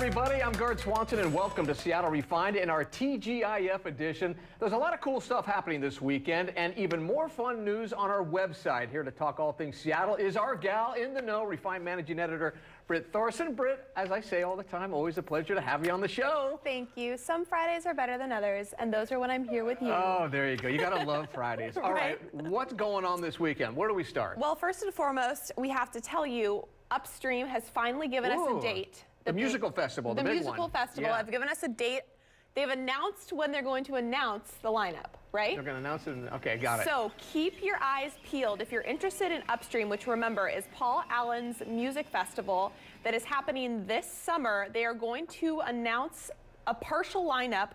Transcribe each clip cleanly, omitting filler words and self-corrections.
everybody. I'm Gard Swanson, and welcome to Seattle Refined in our TGIF edition. There's a lot of cool stuff happening this weekend, and even more fun news on our website. Here to talk all things Seattle is our gal in the know, Refined Managing Editor Britt Thorson. Britt, as I say all the time, always a pleasure to have you on the show. Thank you. Some Fridays are better than others, and those are when I'm here with you. Oh, there you go. You gotta love Fridays. All right, what's going on this weekend? Where do we start? Well, first and foremost, we have to tell you, Upstream has finally given us a date. The musical festival, the big one. The musical festival have given us a date. They've announced when they're going to announce the lineup, right? They're going to announce it. Okay, got it. So keep your eyes peeled. If you're interested in Upstream, which remember is Paul Allen's music festival that is happening this summer, they are going to announce a partial lineup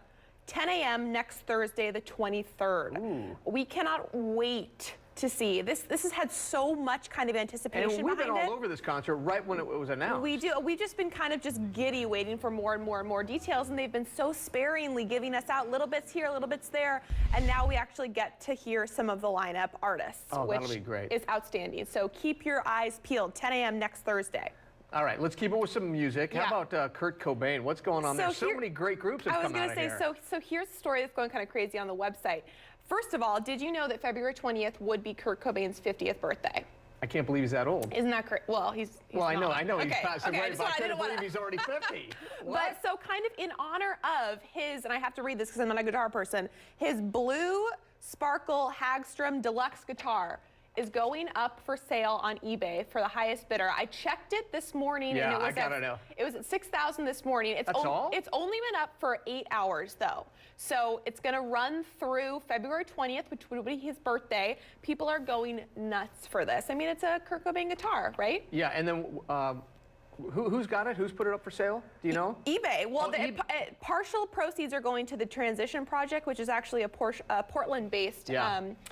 10 a.m. next Thursday, the 23rd. Ooh. We cannot wait to see. This has had so much kind of anticipation and we've behind been all over this concert right when it was announced. We do. We've just been kind of just giddy waiting for more and more and more details, and they've been so sparingly giving us out little bits here, little bits there, and now we actually get to hear some of the lineup artists, that'll be great. Is outstanding. So keep your eyes peeled. 10 a.m. next Thursday. All right, let's keep it with some music. How about Kurt Cobain? What's going on there? So many great groups have come out of here. I was going to say, so here's the story that's going kind of crazy on the website. First of all, did you know that February 20th would be Kurt Cobain's 50th birthday? I can't believe he's that old. Isn't that crazy? Well, he's well, I know okay, he's past okay, but I can't believe he's already 50. But so kind of in honor of his, and I have to read this because I'm not a guitar person, his blue Sparkle Hagstrom Deluxe guitar is going up for sale on eBay for the highest bidder. I checked it this morning, and it was at $6,000 this morning. It's It's only been up for 8 hours though, so it's going to run through February 20th, which would be his birthday. People are going nuts for this. I mean, it's a Kurt Cobain guitar, right? Yeah, and then who's got it? Who's put it up for sale? Do you know? eBay. Well, partial proceeds are going to the Transition Project, which is actually a Portland-based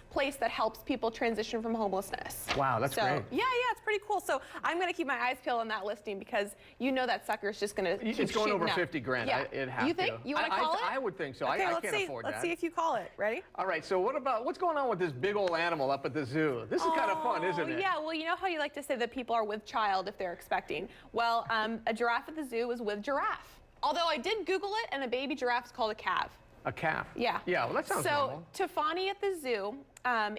place that helps people transition from homelessness. Wow, that's great. Yeah, it's pretty cool. So I'm going to keep my eyes peeled on that listing because you know that sucker's just going to keep It's going over up. 50 grand. Yeah. It has You think? You want to call it? I would think so. Okay, I can't afford that. Let's see if you call it. Ready? All right, so what's going on with this big old animal up at the zoo? This is kind of fun, isn't it? Yeah, well, you know how you like to say that people are with child if they're expecting. Well, a giraffe at the zoo is with giraffe. Although I did Google it, and a baby giraffe is called a calf. A calf? Yeah. Yeah, well, that sounds normal. So Tefani at the zoo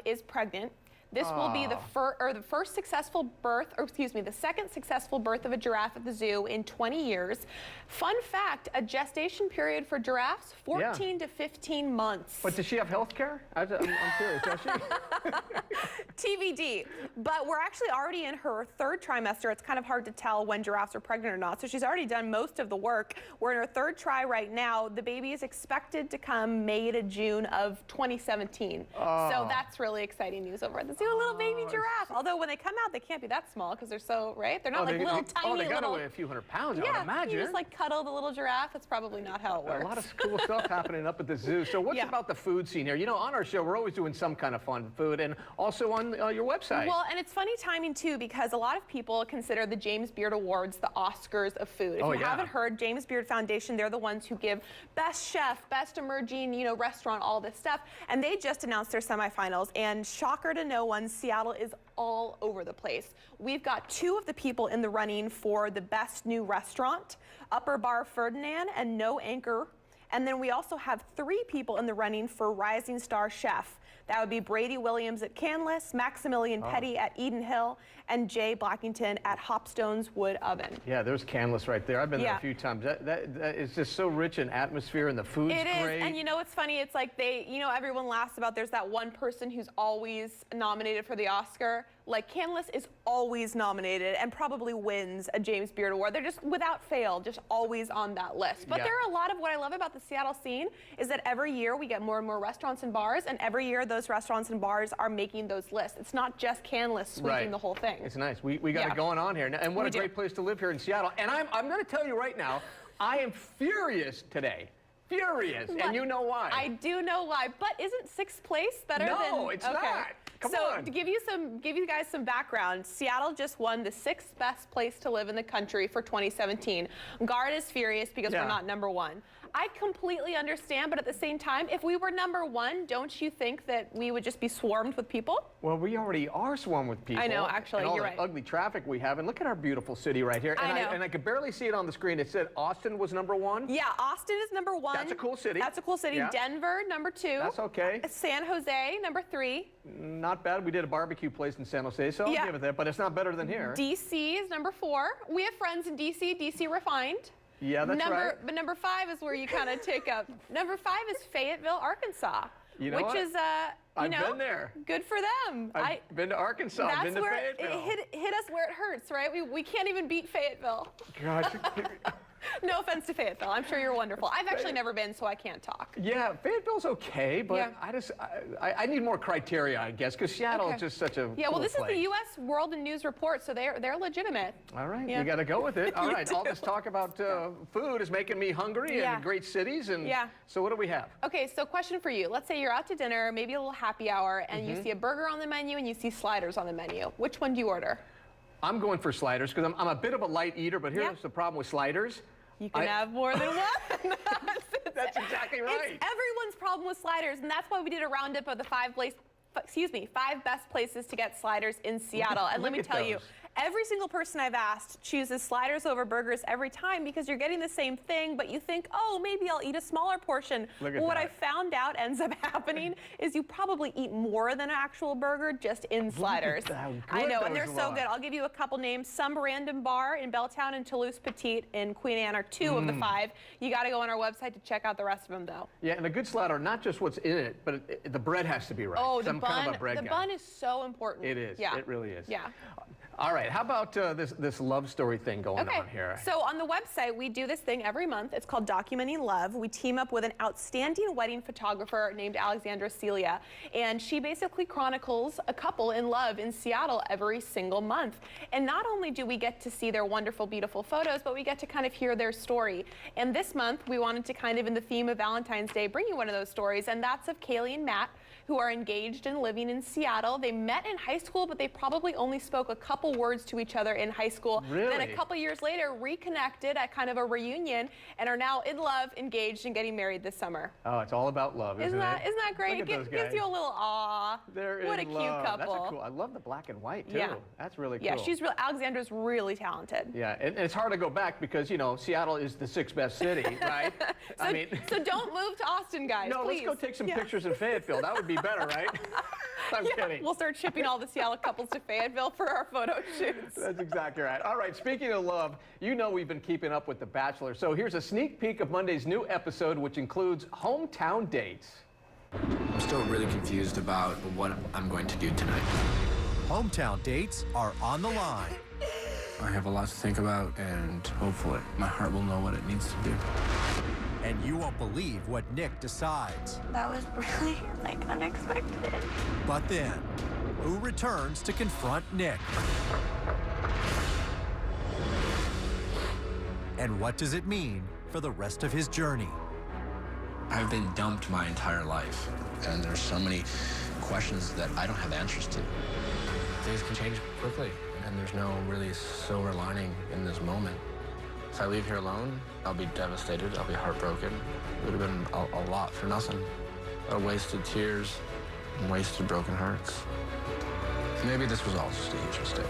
is pregnant. This will be the first successful birth, or excuse me, the second successful birth of a giraffe at the zoo in 20 years. Fun fact, a gestation period for giraffes, 14 to 15 months. But does she have health care? I'm curious, does she? TBD. But we're actually already in her third trimester. It's kind of hard to tell when giraffes are pregnant or not. So she's already done most of the work. We're in her third try right now. The baby is expected to come May to June of 2017. So that's really exciting news over at the zoo. A little baby giraffe. Although when they come out, they can't be that small because they're so, right? They're not like little tiny they gotta weigh a few hundred pounds, I would imagine. You just like cuddle the little giraffe. That's probably not how it works. A lot of cool stuff happening up at the zoo. So what's about the food scene here? You know, on our show, we're always doing some kind of fun food, and also on your website. Well, and it's funny timing too, because a lot of people consider the James Beard Awards the Oscars of food. If you haven't heard, James Beard Foundation, they're the ones who give best chef, best emerging, restaurant, all this stuff. And they just announced their semifinals, and shocker to no one, Seattle is all over the place. We've got two of the people in the running for the best new restaurant, Upper Bar Ferdinand and No Anchor. And then we also have three people in the running for Rising Star Chef. That would be Brady Williams at Canlis, Maximilian Petty at Eden Hill, and Jay Blackington at Hopstone's Wood Oven. Yeah, there's Canlis right there. I've been there a few times. That is just so rich in atmosphere, and the food's great. It is, and you know what's funny? It's like everyone laughs about there's that one person who's always nominated for the Oscar. Like, Canlis is always nominated and probably wins a James Beard Award. They're just, without fail, just always on that list. But there are a lot of, what I love about the Seattle scene is that every year we get more and more restaurants and bars, and every year those restaurants and bars are making those lists. It's not just Canlis sweeping the whole thing. It's nice. We got it going on here. And what a great place to live here in Seattle. And I'm going to tell you right now, I am furious today. Furious. And you know why. I do know why. But isn't sixth place better than... No, it's not. Come on. To give you guys some background, Seattle just won the sixth best place to live in the country for 2017. Gard is furious because we're not number one. I completely understand, but at the same time, if we were #1, don't you think that we would just be swarmed with people? Well, we already are swarmed with people. I know, actually, and all you're the right. ugly traffic we have, and look at our beautiful city right here. And I know. I could barely see it on the screen. It said Austin was #1. Yeah, Austin is #1. That's a cool city. That's a cool city. Yeah. Denver, #2. That's okay. San Jose, #3. Not bad. We did a barbecue place in San Jose, so I'll Yeah. give it that, but it's not better than here. DC is #4. We have friends in DC. DC refined. Yeah, that's right. But #5 is where you kind of take up. #5 is Fayetteville, Arkansas. You know which what? is, I've been there. Good for them. I've been to Arkansas. I've been to where Fayetteville. it hit us where it hurts, right? We can't even beat Fayetteville. Gosh. No offense to Fayetteville. I'm sure you're wonderful. I've actually never been, so I can't talk. Yeah, Fayetteville's okay, but Yeah. I need more criteria, I guess, because Seattle is just such a Yeah, cool well, this place. is the U.S. World and News Report, so they're legitimate. All right, Yeah. you got to go with it. All You right, do. all this talk about food is making me hungry Yeah. and great cities. And Yeah. so what do we have? Okay, so question for you. Let's say you're out to dinner, maybe a little happy hour, and you see a burger on the menu and you see sliders on the menu. Which one do you order? I'm going for sliders because I'm a bit of a light eater, but here's Yeah. the problem with sliders. You can have more than one. That's exactly right. It's everyone's problem with sliders, and that's why we did a roundup of the five best places to get sliders in Seattle. And let me Look at tell you, those. every single person I've asked chooses sliders over burgers every time because you're getting the same thing, but you think, oh, maybe I'll eat a smaller portion. Look at Well, what I that. found out ends up happening is you probably eat more than an actual burger just in sliders. how I good know, and those they're so look. good. I'll give you a couple names. Some Random Bar in Belltown and Toulouse Petite in Queen Anne are 2 of the 5. You got to go on our website to check out the rest of them, though. Yeah, and a good slider, not just what's in it, but the bread has to be right. Oh, 'cause the I'm bun. kind of a bread The guy. bun is so important. It is. Yeah. It really is. Yeah. All right, how about this love story thing going on here? So on the website, we do this thing every month. It's called Documenting Love. We team up with an outstanding wedding photographer named Alexandra Celia, and she basically chronicles a couple in love in Seattle every single month. And not only do we get to see their wonderful, beautiful photos, but we get to kind of hear their story. And this month, we wanted to kind of, in the theme of Valentine's Day, bring you one of those stories, and that's of Kaylee and Matt, who are engaged and living in Seattle. They met in high school, but they probably only spoke a couple words to each other in high school. Really? Then a couple years later, reconnected at kind of a reunion and are now in love, engaged, and getting married this summer. Oh, it's all about love, isn't it? Isn't that great? Look It at those gives guys. you a little aw. They're What a in cute love. couple. That's a cool. I love the black and white too. Yeah. That's really cool. Yeah, Alexandra's really talented. Yeah, and it's hard to go back because Seattle is the 6th best city, right? So don't move to Austin, guys. no, please. let's go take some pictures in Fayetteville. That would be better, right? I'm kidding. We'll start shipping all the Seattle couples to Fayetteville for our photo shoots. That's exactly right. All right, speaking of love, we've been keeping up with The Bachelor. So here's a sneak peek of Monday's new episode, which includes hometown dates. I'm still really confused about what I'm going to do tonight. Hometown dates are on the line. I have a lot to think about, and hopefully my heart will know what it needs to do. And you won't believe what Nick decides. That was really, unexpected. But then, who returns to confront Nick? And what does it mean for the rest of his journey? I've been dumped my entire life, and there's so many questions that I don't have answers to. Things can change quickly, and there's no really silver lining in this moment. If I leave here alone, I'll be devastated, I'll be heartbroken. It would have been a lot for nothing. A wasted tears and wasted broken hearts. Maybe this was all just a huge mistake.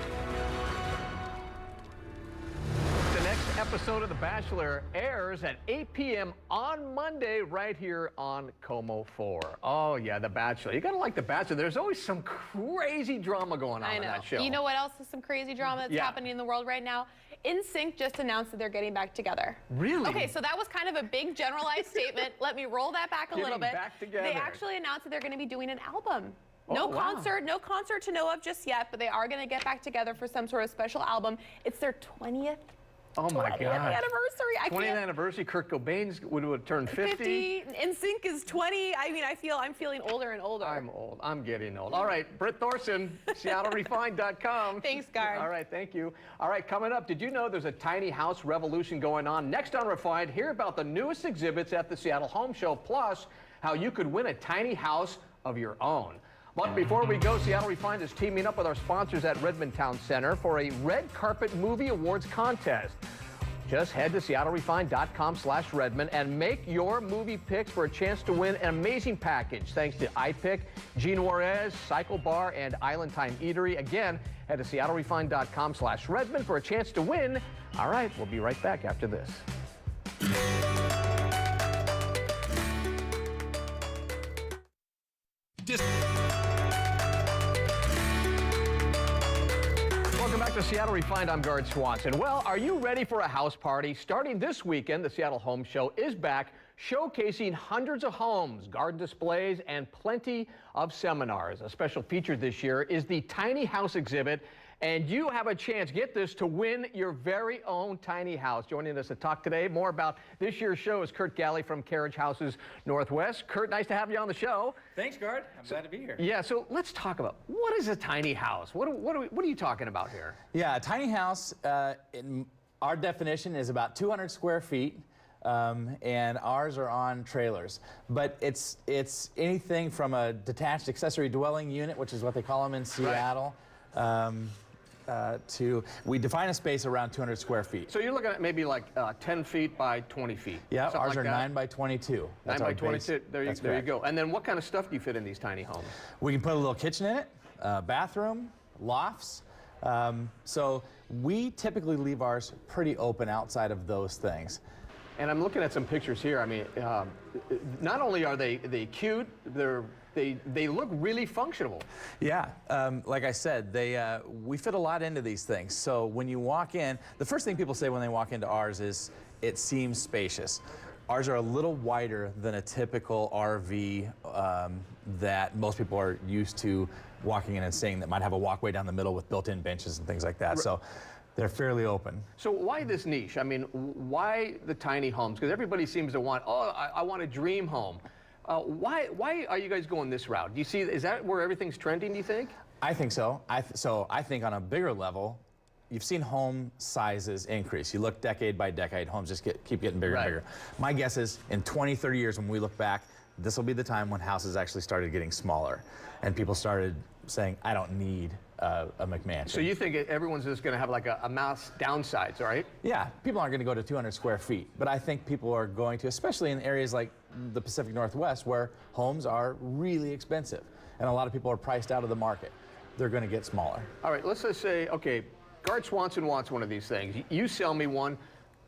The next episode of The Bachelor airs at 8 p.m. on Monday right here on Como 4. Oh, yeah, The Bachelor. You got to like The Bachelor. There's always some crazy drama going on I in know. that show. You know what else is some crazy drama that's Yeah. happening in the world right now? NSYNC just announced that they're getting back together. Really? Okay, so that was kind of a big generalized statement. Let me roll that back a little Getting bit. back together. They actually announced that they're going to be doing an album. Oh, No wow. concert to know of just yet, but they are going to get back together for some sort of special album. It's their 20th Oh, my 20th God. anniversary. 20th anniversary. Kurt Cobain's would have turned 50. NSYNC is 20. I mean, I'm feeling older and older. I'm old. I'm getting old. All right, Britt Thorson, SeattleRefined.com. Thanks, Guard. All right, thank you. All right, coming up, did you know there's a tiny house revolution going on? Next on Refined, hear about the newest exhibits at the Seattle Home Show, plus how you could win a tiny house of your own. But before we go, Seattle Refined is teaming up with our sponsors at Redmond Town Center for a Red Carpet Movie Awards contest. Just head to SeattleRefined.com/Redmond and make your movie picks for a chance to win an amazing package. Thanks to iPick, Gene Juarez, Cycle Bar, and Island Time Eatery. Again, head to SeattleRefined.com/Redmond for a chance to win. All right, we'll be right back after this. Welcome back to Seattle Refined. I'm Garrett Swanson. Well, are you ready for a house party? Starting this weekend, the Seattle Home Show is back, showcasing hundreds of homes, garden displays, and plenty of seminars. A special feature this year is the Tiny House exhibit, and you have a chance, get this, to win your very own tiny house. Joining us to talk today more about this year's show is Kurt Galley from Carriage Houses Northwest. Kurt, nice to have you on the show. Thanks, Guard. I'm glad to be here. Yeah, so let's talk about, what is a tiny house? What are you talking about here? Yeah, a tiny house, in our definition, is about 200 square feet. And ours are on trailers, but it's anything from a detached accessory dwelling unit, which is what they call them in Seattle, to, we define a space around 200 square feet. So you're looking at maybe like 10 feet by 20 feet. Yeah, ours like are that. 9 by 22. 9 by 22, there you go. And then what kind of stuff do you fit in these tiny homes? We can put a little kitchen in it, bathroom, lofts. So we typically leave ours pretty open outside of those things. And I'm looking at some pictures here. I mean, not only are they cute, they look really functional. Yeah, like I said, we fit a lot into these things. So when you walk in, the first thing people say when they walk into ours is, it seems spacious. Ours are a little wider than a typical RV that most people are used to walking in and seeing, that might have a walkway down the middle with built-in benches and things like that. So they're fairly open. So why this niche? I mean, why the tiny homes? Because everybody seems to want, I want a dream home. Why are you guys going this route? Do you see, is that where everything's trending, do you think? I think so. So I think on a bigger level, you've seen home sizes increase. You look decade by decade, homes just keep getting bigger and bigger. My guess is in 20, 30 years when we look back, this will be the time when houses actually started getting smaller and people started saying, I don't need a McMansion. So you think everyone's just going to have like a mass downsides, right? Yeah, people aren't going to go to 200 square feet, but I think people are going to, especially in areas like the Pacific Northwest where homes are really expensive and a lot of people are priced out of the market. They're going to get smaller. All right, let's just say, okay, Garrett Swanson wants one of these things. You sell me one.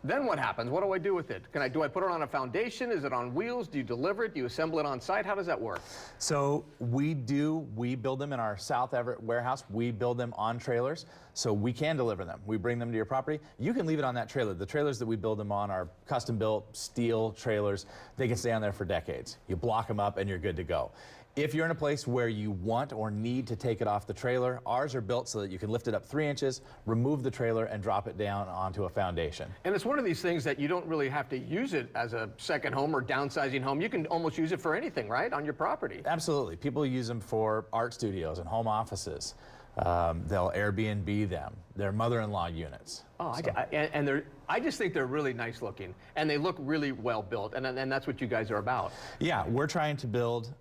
Then what happens? What do I do with it? Do I put it on a foundation? Is it on wheels? Do you deliver it? Do you assemble it on site? How does that work? So we build them in our South Everett warehouse. We build them on trailers, so we can deliver them. We bring them to your property. You can leave it on that trailer. The trailers that we build them on are custom built steel trailers. They can stay on there for decades. You block them up and you're good to go. If you're in a place where you want or need to take it off the trailer, ours are built so that you can lift it up 3 inches, remove the trailer, and drop it down onto a foundation. And it's one of these things that you don't really have to use it as a second home or downsizing home. You can almost use it for anything, right, on your property? Absolutely. People use them for art studios and home offices. They'll Airbnb them. They're mother-in-law units. Oh, so. I just think they're really nice looking, and they look really well built, and that's what you guys are about. Yeah, we're trying to build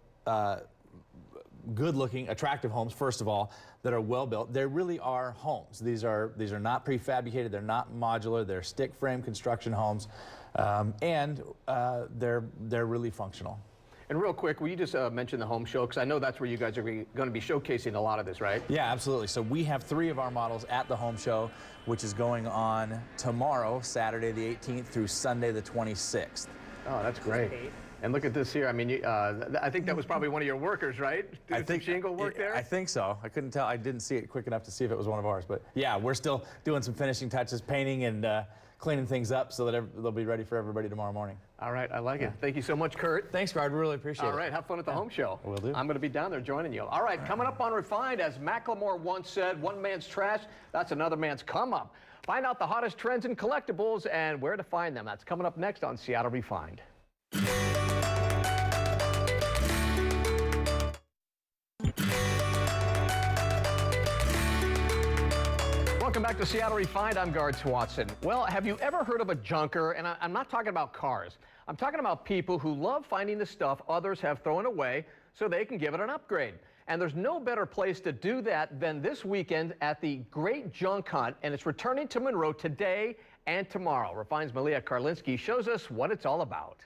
good-looking, attractive homes, first of all, that are well-built. They really are homes. These are not prefabricated. They're not modular. They're stick-frame construction homes, and they're really functional. And real quick, will you just mention the home show? Because I know that's where you guys are going to be showcasing a lot of this, right? Yeah, absolutely. So we have 3 of our models at the home show, which is going on tomorrow, Saturday the 18th, through Sunday the 26th. Oh, that's great. And look at this here. I mean, I think that was probably one of your workers, right? Did some shingle work there? I think so. I couldn't tell. I didn't see it quick enough to see if it was one of ours. But yeah, we're still doing some finishing touches, painting and cleaning things up so that they'll be ready for everybody tomorrow morning. All right, I like it. Thank you so much, Kurt. Thanks, Guard. We really appreciate it. All right, have fun at the home show. Will do. I'm going to be down there joining you. All right, coming up on Refined, as Macklemore once said, one man's trash, that's another man's come up. Find out the hottest trends in collectibles and where to find them. That's coming up next on Seattle Refined. Welcome back to Seattle Refined. I'm Garrett Swanson. Well, have you ever heard of a junker? And I'm not talking about cars. I'm talking about people who love finding the stuff others have thrown away so they can give it an upgrade. And there's no better place to do that than this weekend at the Great Junk Hunt, and it's returning to Monroe today and tomorrow. Refine's Malia Karlinski shows us what it's all about.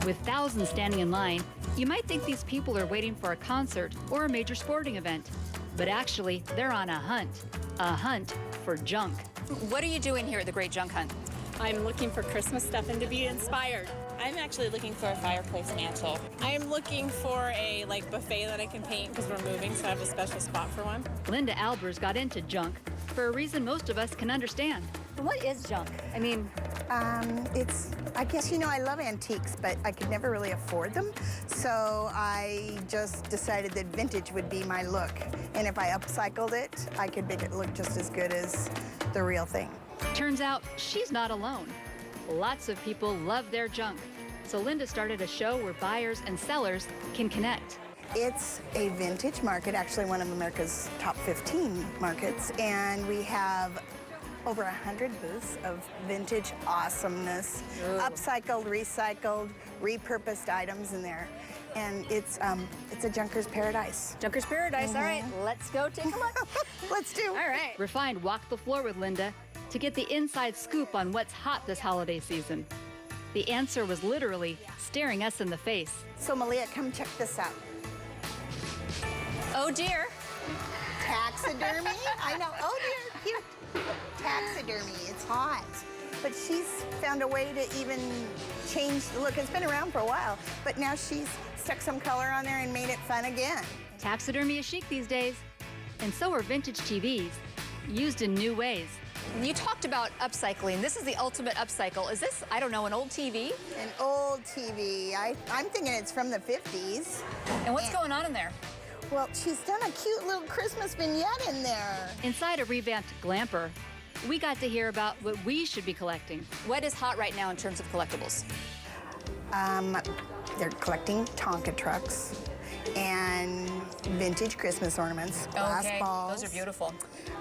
With thousands standing in line, you might think these people are waiting for a concert or a major sporting event. But actually, they're on a hunt for junk. What are you doing here at the Great Junk Hunt? I'm looking for Christmas stuff and to be inspired. I'm actually looking for a fireplace mantle. I'm looking for a buffet that I can paint because we're moving, so I have a special spot for one. Linda Albers got into junk for a reason most of us can understand. What is junk? I mean, I guess, I love antiques, but I could never really afford them. So I just decided that vintage would be my look. And if I upcycled it, I could make it look just as good as the real thing. Turns out she's not alone. Lots of people love their junk. So Linda started a show where buyers and sellers can connect. It's a vintage market, actually one of America's top 15 markets, and we have over 100 booths of vintage awesomeness, upcycled, recycled, repurposed items in there. And it's a junker's paradise. Junker's paradise, all right, let's go take a look. Let's do. All right. Refined walked the floor with Linda to get the inside scoop on what's hot this holiday season. The answer was literally staring us in the face. So Malia, come check this out. Oh dear. Taxidermy? I know. Oh dear, cute. Taxidermy. It's hot. But she's found a way to even change the look. It's been around for a while, but now she's stuck some color on there and made it fun again. Taxidermy is chic these days, and so are vintage TVs, used in new ways. You talked about upcycling. This is the ultimate upcycle. Is this, I don't know, an old TV? An old TV. I'm thinking it's from the 50s. And what's going on in there? Well, she's done a cute little Christmas vignette in there. Inside a revamped Glamper, we got to hear about what we should be collecting. What is hot right now in terms of collectibles? They're collecting Tonka trucks and vintage Christmas ornaments, glass balls. Those are beautiful.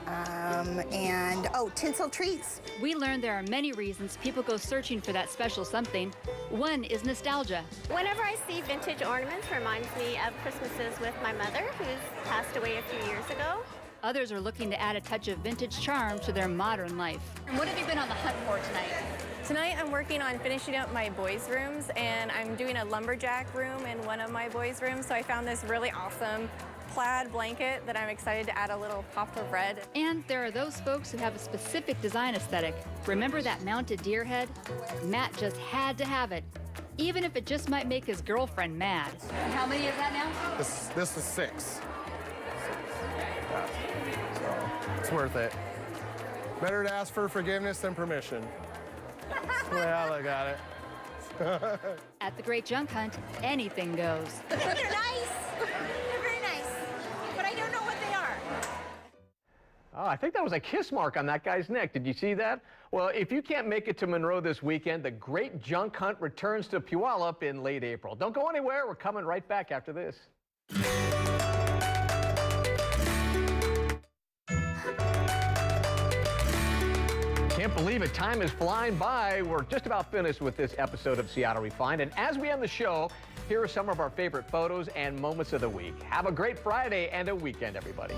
And tinsel trees. We learned there are many reasons people go searching for that special something. One is nostalgia. Whenever I see vintage ornaments, it reminds me of Christmases with my mother, who's passed away a few years ago. Others are looking to add a touch of vintage charm to their modern life. And what have you been on the hunt for tonight? Tonight I'm working on finishing up my boys' rooms, and I'm doing a lumberjack room in one of my boys' rooms, so I found this really awesome plaid blanket that I'm excited to add a little pop of red. And there are those folks who have a specific design aesthetic. Remember that mounted deer head? Matt just had to have it, even if it just might make his girlfriend mad. And how many is that now? This is 6. So it's worth it. Better to ask for forgiveness than permission. That's the way I look at it. At the Great Junk Hunt, anything goes. They're nice. They're very nice. But I don't know what they are. Oh, I think that was a kiss mark on that guy's neck. Did you see that? Well, if you can't make it to Monroe this weekend, the Great Junk Hunt returns to Puyallup in late April. Don't go anywhere. We're coming right back after this. Can't believe it. Time is flying by. We're just about finished with this episode of Seattle Refined. And as we end the show, here are some of our favorite photos and moments of the week. Have a great Friday and a weekend, everybody.